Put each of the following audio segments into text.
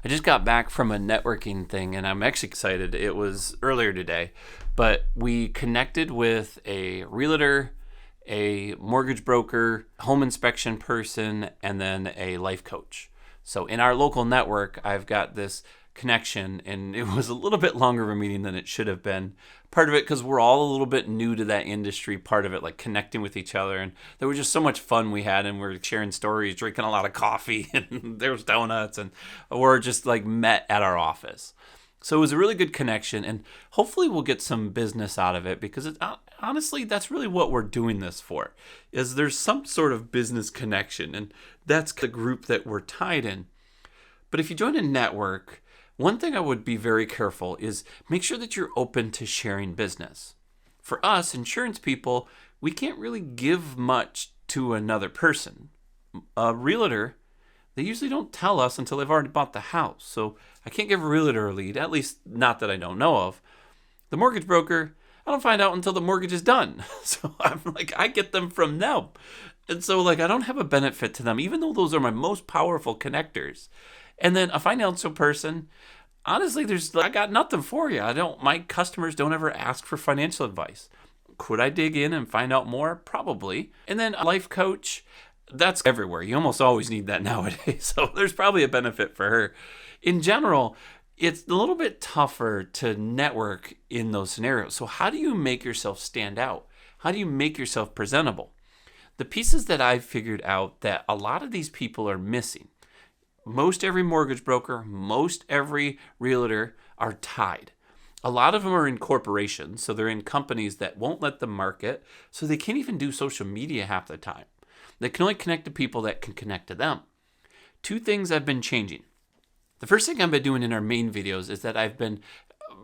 I just got back from a networking thing and I'm actually excited. It was earlier today, but we connected with a realtor, a mortgage broker, home inspection person, and then a life coach. So in our local network, I've got this connection, and it was a little bit longer of a meeting than it should have been. Part of it because we're all a little bit new to that industry, part of it like connecting with each other, and there was just so much fun we had, and we're sharing stories, drinking a lot of coffee, and there was donuts, and we're just like met at our office. So it was a really good connection, and hopefully we'll get some business out of it, because honestly, that's really what we're doing this for, is there's some sort of business connection, and that's the group that we're tied in. But if you join a network, one thing I would be very careful is make sure that you're open to sharing business. For us, insurance people, we can't really give much to another person. A realtor, they usually don't tell us until they've already bought the house. So I can't give a realtor a lead, at least not that I don't know of. The mortgage broker, I don't find out until the mortgage is done. So I'm like, I get them from them. And so like, I don't have a benefit to them, even though those are my most powerful connectors. And then a financial person, honestly, I got nothing for you. My customers don't ever ask for financial advice. Could I dig in and find out more? Probably. And then a life coach, that's everywhere. You almost always need that nowadays. So there's probably a benefit for her. In general, it's a little bit tougher to network in those scenarios. So how do you make yourself stand out? How do you make yourself presentable? The pieces that I've figured out that a lot of these people are missing. Most every mortgage broker, most every realtor are tied. A lot of them are in corporations, so they're in companies that won't let them market, so they can't even do social media half the time. They can only connect to people that can connect to them. Two things I've been changing. The first thing I've been doing in our main videos is that I've been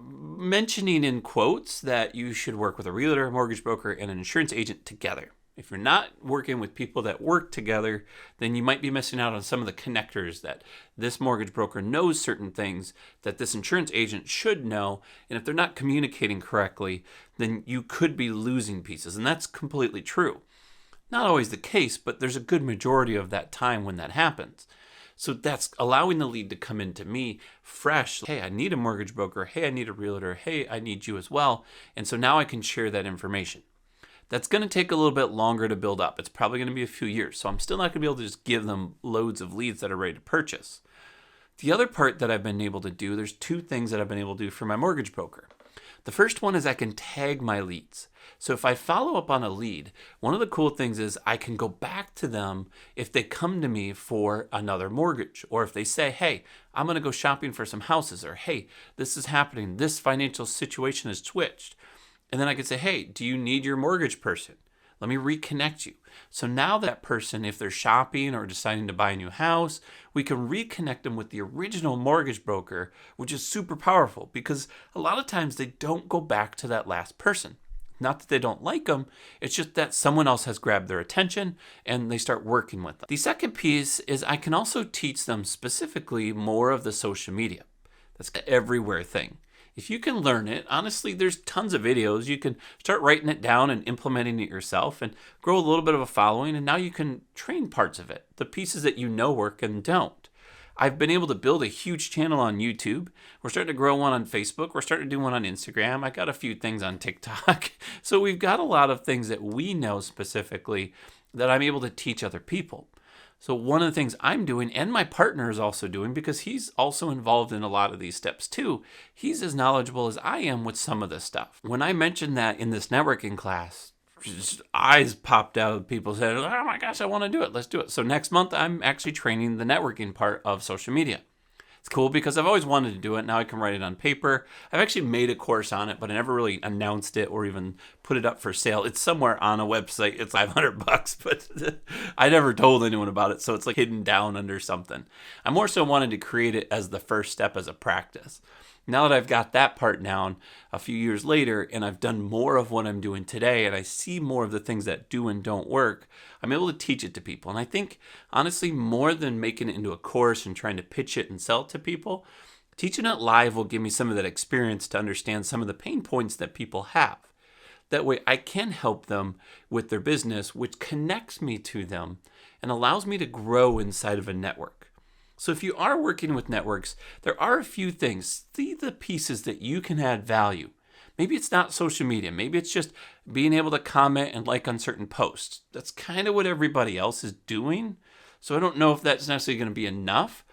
mentioning in quotes that you should work with a realtor, a mortgage broker, and an insurance agent together. If you're not working with people that work together, then you might be missing out on some of the connectors that this mortgage broker knows certain things that this insurance agent should know. And if they're not communicating correctly, then you could be losing pieces. And that's completely true. Not always the case, but there's a good majority of that time when that happens. So that's allowing the lead to come into me fresh. Hey, I need a mortgage broker. Hey, I need a realtor. Hey, I need you as well. And so now I can share that information. That's going to take a little bit longer to build up. It's probably going to be a few years. So I'm still not going to be able to just give them loads of leads that are ready to purchase. The other part that I've been able to do, there's two things that I've been able to do for my mortgage broker. The first one is I can tag my leads. So if I follow up on a lead, one of the cool things is I can go back to them if they come to me for another mortgage, or if they say, hey, I'm going to go shopping for some houses, or hey, this is happening. This financial situation has switched. And then I could say, hey, do you need your mortgage person? Let me reconnect you. So now that person, if they're shopping or deciding to buy a new house, we can reconnect them with the original mortgage broker, which is super powerful because a lot of times they don't go back to that last person. Not that they don't like them, it's just that someone else has grabbed their attention and they start working with them. The second piece is I can also teach them specifically more of the social media. That's the everywhere thing. If you can learn it, honestly, there's tons of videos. You can start writing it down and implementing it yourself and grow a little bit of a following. And now you can train parts of it, the pieces that you know work and don't. I've been able to build a huge channel on YouTube. We're starting to grow one on Facebook. We're starting to do one on Instagram. I got a few things on TikTok. So we've got a lot of things that we know specifically that I'm able to teach other people. So one of the things I'm doing, and my partner is also doing, because he's also involved in a lot of these steps too, he's as knowledgeable as I am with some of this stuff. When I mentioned that in this networking class, just eyes popped out. People said, oh my gosh, I want to do it. Let's do it. So next month, I'm actually training the networking part of social media. It's cool because I've always wanted to do it. Now I can write it on paper. I've actually made a course on it, but I never really announced it or even put it up for sale. It's somewhere on a website. It's $500, but I never told anyone about it. So it's like hidden down under something. I more so wanted to create it as the first step as a practice. Now that I've got that part down a few years later and I've done more of what I'm doing today and I see more of the things that do and don't work, I'm able to teach it to people. And I think, honestly, more than making it into a course and trying to pitch it and sell it to people, teaching it live will give me some of that experience to understand some of the pain points that people have. That way I can help them with their business, which connects me to them and allows me to grow inside of a network. So if you are working with networks, there are a few things, see the pieces that you can add value. Maybe it's not social media. Maybe it's just being able to comment and like on certain posts. That's kind of what everybody else is doing. So I don't know if that's necessarily going to be enough.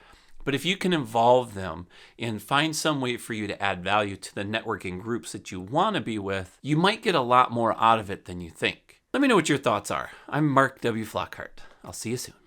But if you can involve them and find some way for you to add value to the networking groups that you want to be with, you might get a lot more out of it than you think. Let me know what your thoughts are. I'm Mark W. Flockhart. I'll see you soon.